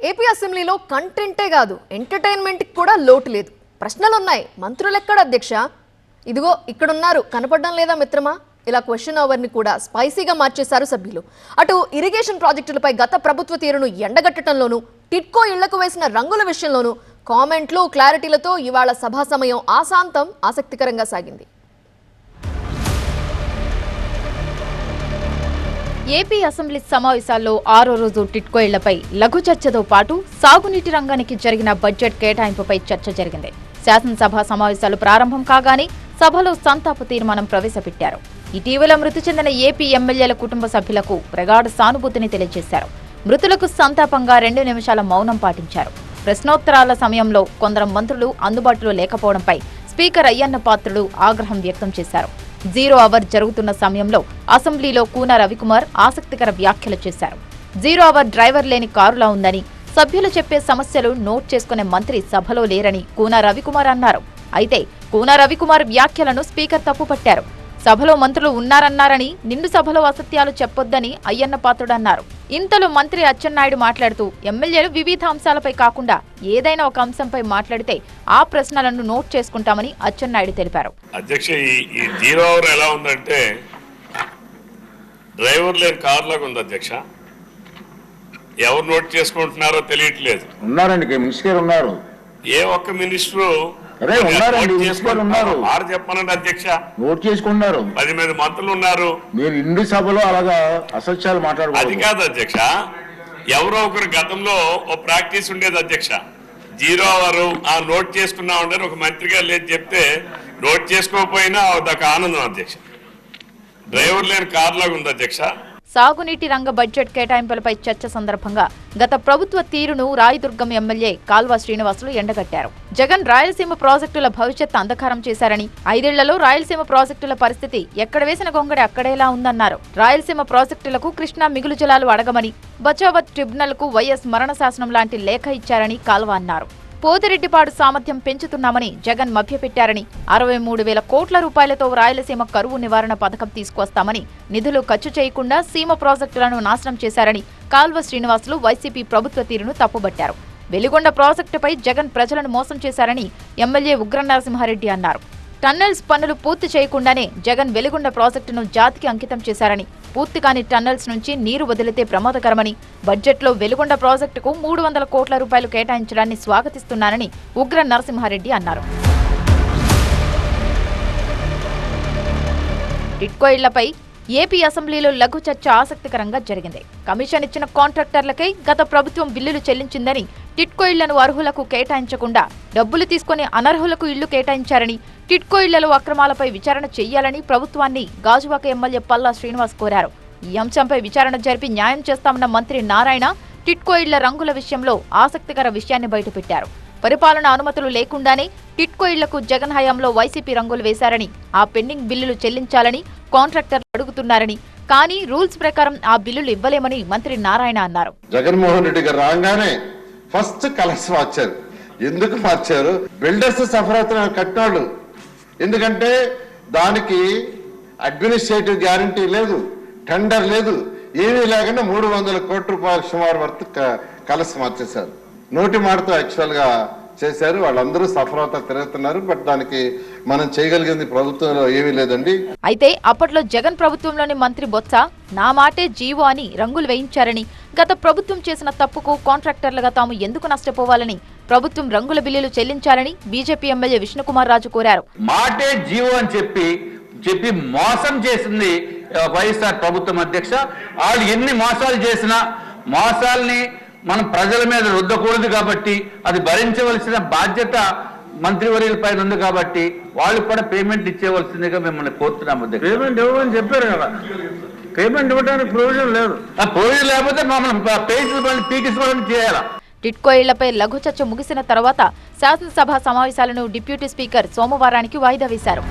AP అసెంబ్లీలో కంటెంటే కాదు ఎంటర్టైన్మెంట్కి కూడా లోటు లేదు. ప్రశ్నలు ఉన్నాయి, మంత్రులు ఎక్కడ అధ్యక్ష? ఇదిగో ఇక్కడున్నారు, కనపడడం లేదా మిత్రమా? ఇలా క్వశ్చన్ అవర్ని కూడా స్పైసీగా మార్చేశారు సభ్యులు. అటు ఇరిగేషన్ ప్రాజెక్టులపై గత ప్రభుత్వ తీరును ఎండగట్టడంలోనూ, టిడ్కో ఇళ్లకు వేసిన రంగుల విషయంలోనూ కామెంట్లు క్లారిటీలతో ఇవాళ సభా సమయం ఆశాంతం ఆసక్తికరంగా సాగింది. ఏపీ అసెంబ్లీ సమావేశాల్లో 6వ రోజు టిడ్కో ఇళ్లపై లఘు చర్చతో పాటు సాగునీటి రంగానికి జరిగిన బడ్జెట్ కేటాయింపుపై చర్చ జరిగింది. శాసనసభ సమావేశాలు ప్రారంభం కాగానే సభలో సంతాప తీర్మానం ప్రవేశపెట్టారు. ఇటీవల మృతి చెందిన ఏపీ ఎమ్మెల్యేల కుటుంబ సభ్యులకు ప్రగాఢ సానుభూతిని తెలియజేశారు. మృతులకు సంతాపంగా 2 నిమిషాల మౌనం పాటించారు. ప్రశ్నోత్తరాల సమయంలో కొందరు మంత్రులు అందుబాటులో లేకపోవడంపై స్పీకర్ అయ్యన్న పాత్రుడు ఆగ్రహం వ్యక్తం చేశారు. 0 అవర్ జరుగుతున్న సమయంలో అసెంబ్లీలో కూన రవికుమార్ ఆసక్తికర వ్యాఖ్యలు చేశారు. 0 అవర్ డ్రైవర్ లేని కారులా ఉందని, సభ్యులు చెప్పే సమస్యలు నోట్ చేసుకునే మంత్రి సభలో లేరని కూన రవికుమార్ అన్నారు. అయితే కూన రవికుమార్ వ్యాఖ్యలను స్పీకర్ తప్పుపట్టారు. సభలో మంత్రులు ఉన్నారన్నారని, నిండు సభలో అసత్యాలు చెప్పొద్దని అయ్యన్న పాత్రుడు అన్నారు. ఇంతలో మంత్రి అచ్చెన్నాయుడు మాట్లాడుతూ ఎమ్మెల్యేలు వివిధ అంశాలపై కాకుండా ఏదైనా ఒక అంశంపై మాట్లాడితే ఆ ప్రశ్నలను నోట్ చేసుకుంటామని అచ్చెన్నాయుడు తెలిపారు. అధ్యక్ష, ఈ 0 అవర్ ఎలా ఉందంటే డ్రైవర్ లేని కార్ లాగా ఉంది అధ్యక్ష. ఎవరు నోట్ చేసుకుంటున్నారో తెలియట్లేదు. ఉన్నారండి, మినిస్టర్ ఉన్నారు. ఏ ఒక్క మినిస్టరు చెప్పనండి అధ్యక్ష. నోట్ చేసుకున్నారు. 10 మంది మంత్రులు ఉన్నారు. మీరు ఇండి సభలో అలాగా అసత్యాలు మాట్లాడారు. అది కాదు అధ్యక్ష, ఎవరో ఒకరు గతంలో ఓ ప్రాక్టీస్ ఉండేది అధ్యక్ష. 0 అవర్ నోట్ చేసుకున్నా ఉండని ఒక మంత్రి గారు లేదు చెప్తే నోట్ చేసుకోకపోయినా అదొక ఆనందం అధ్యక్ష. డ్రైవర్ లేని కార్ లాగా ఉంది అధ్యక్ష. సాగునీటి రంగ బడ్జెట్ కేటాయింపులపై చర్చ సందర్భంగా గత ప్రభుత్వ తీరును రాయదుర్గం ఎమ్మెల్యే కాల్వ శ్రీనివాసులు ఎండగట్టారు. జగన్ రాయలసీమ ప్రాజెక్టుల భవిష్యత్ అంధకారం చేశారని, 5 ఏళ్లలో రాయలసీమ ప్రాజెక్టుల పరిస్థితి ఎక్కడ వేసిన గొంగడి అక్కడేలా ఉందన్నారు. రాయలసీమ ప్రాజెక్టులకు కృష్ణా మిగులు జలాలు అడగమని, బచావత్ ట్రిబ్యునల్ కు వైఎస్ మరణ శాసనం లాంటి లేఖ ఇచ్చారని కాల్వ అన్నారు. పోతిరెడ్డిపాడు సామర్థ్యం పెంచుతున్నామని జగన్ మభ్యపెట్టారని, 63,000 కోట్ల రూపాయలతో రాయలసీమ కరువు నివారణ పథకం తీసుకొస్తామని నిధులు ఖర్చు చేయకుండా సీమ ప్రాజెక్టులను నాశనం చేశారని కాల్వ శ్రీనివాసులు వైసీపీ ప్రభుత్వ తీరును తప్పుబట్టారు. వెలిగొండ ప్రాజెక్టుపై జగన్ ప్రజలను మోసం చేశారని ఎమ్మెల్యే ఉగ్ర నరసింహారెడ్డి అన్నారు. టన్నెల్స్ పనులు పూర్తి చేయకుండానే జగన్ వెలిగొండ ప్రాజెక్టును జాతికి అంకితం చేశారని, పూర్తి కాని టన్నెల్స్ నుంచి నీరు వదిలితే ప్రమాదకరమని, బడ్జెట్లో వెలిగొండ ప్రాజెక్టుకు 300 కోట్ల రూపాయలు కేటాయించడాన్ని స్వాగతిస్తున్నానని ఉగ్ర నరసింహారెడ్డి అన్నారు. టిడ్కో ఇళ్లపై ఏపీ అసెంబ్లీలో లఘు చర్చ ఆసక్తికరంగా జరిగింది. కమిషన్ ఇచ్చిన కాంట్రాక్టర్లకై గత ప్రభుత్వం బిల్లులు చెల్లించిందని, టిడ్కో ఇళ్లను అర్హులకు కేటాయించకుండా డబ్బులు తీసుకుని అనర్హులకు ఇళ్లు కేటాయించారని, టిడ్కో ఇళ్లలో అక్రమాలపై విచారణ చేయాలని ప్రభుత్వాన్ని గాజువాక ఎమ్మెల్యే పల్లా శ్రీనివాస్ కోరారు. ఈ అంశంపై విచారణ జరిపి న్యాయం చేస్తామన్న మంత్రి నారాయణ టిడ్కో ఇళ్ల రంగుల విషయంలో ఆసక్తికర విషయాన్ని బయటపెట్టారు. పరిపాలన అనుమతులు లేకుండానే టిడ్కో ఇళ్లకు జగన్ హయాంలో వైసీపీ రంగులు వేశారని, ఆ పెండింగ్ బిల్లులు చెల్లించాలని కాంట్రాక్టర్లు అడుగుతున్నారని, కానీ రూల్స్ ప్రకారం ఆ బిల్లులు ఇవ్వలేమని మంత్రి నారాయణ అన్నారు. జగన్మోహన్ రెడ్డి గారు రాగానే ఫస్ట్ కలర్స్ మార్చారు. ఎందుకు మార్చారు? బిల్డర్స్ సఫర్ కట్టినాడు. ఎందుకంటే దానికి అడ్మినిస్ట్రేటివ్ గ్యారంటీ లేదు, టెండర్ లేదు, ఏమీ లేకుండా 300 కోట్ల రూపాయల సుమారు వర్త్ కలర్స్ మార్చేశారు. నోటి మాటతో యాక్చువల్ గా చేశారు. వాళ్ళందరూ సఫర్ అవుతా తిరుగుతున్నారు. బట్ దానికి మనం చేయగలిగింది ప్రభుత్వంలో ఏమీ లేదండి. అయితే అప్పట్లో జగన్ ప్రభుత్వంలోని మంత్రి బొత్స నా మాటే జీవో అని రంగులు వేయించారని, గత ప్రభుత్వం చేసిన తప్పుకు కాంట్రాక్టర్లుగా తాము ఎందుకు నష్టపోవాలని, ప్రభుత్వం రంగుల బిల్లులు చెల్లించాలని బీజేపీ ఎమ్మెల్యే విష్ణుకుమార్ రాజు కోరారు. మాటే జీవో అని చెప్పి మోసం చేసింది వైఎస్ఆర్ ప్రభుత్వం అధ్యక్ష. వాళ్ళు ఎన్ని మోసాలు చేసినా మోసాలని మనం ప్రజల మీద రుద్దకూడదు కాబట్టి అది భరించవలసిన బాధ్యత మంత్రివర్యుల పైన ఉంది కాబట్టి వాళ్ళు కూడా పేమెంట్ ఇచ్చేవలసిందిగా మిమ్మల్ని కోరుతున్నాము. పేమెంట్ ఇవ్వమని చెప్పారు కదా, పేమెంట్ ఇవ్వడానికి ప్రొవిజన్ లేదు. ఆ ప్రొవిజన్ లేకపోతే మమ్మల్ని పేజీలు పీకించుకోవడం చేయాలా? టిడ్కో ఇళ్లపై లఘు చర్చ ముగిసిన తర్వాత శాసనసభ సమావేశాలను డిప్యూటీ స్పీకర్ సోమవారానికి వాయిదా వేశారు.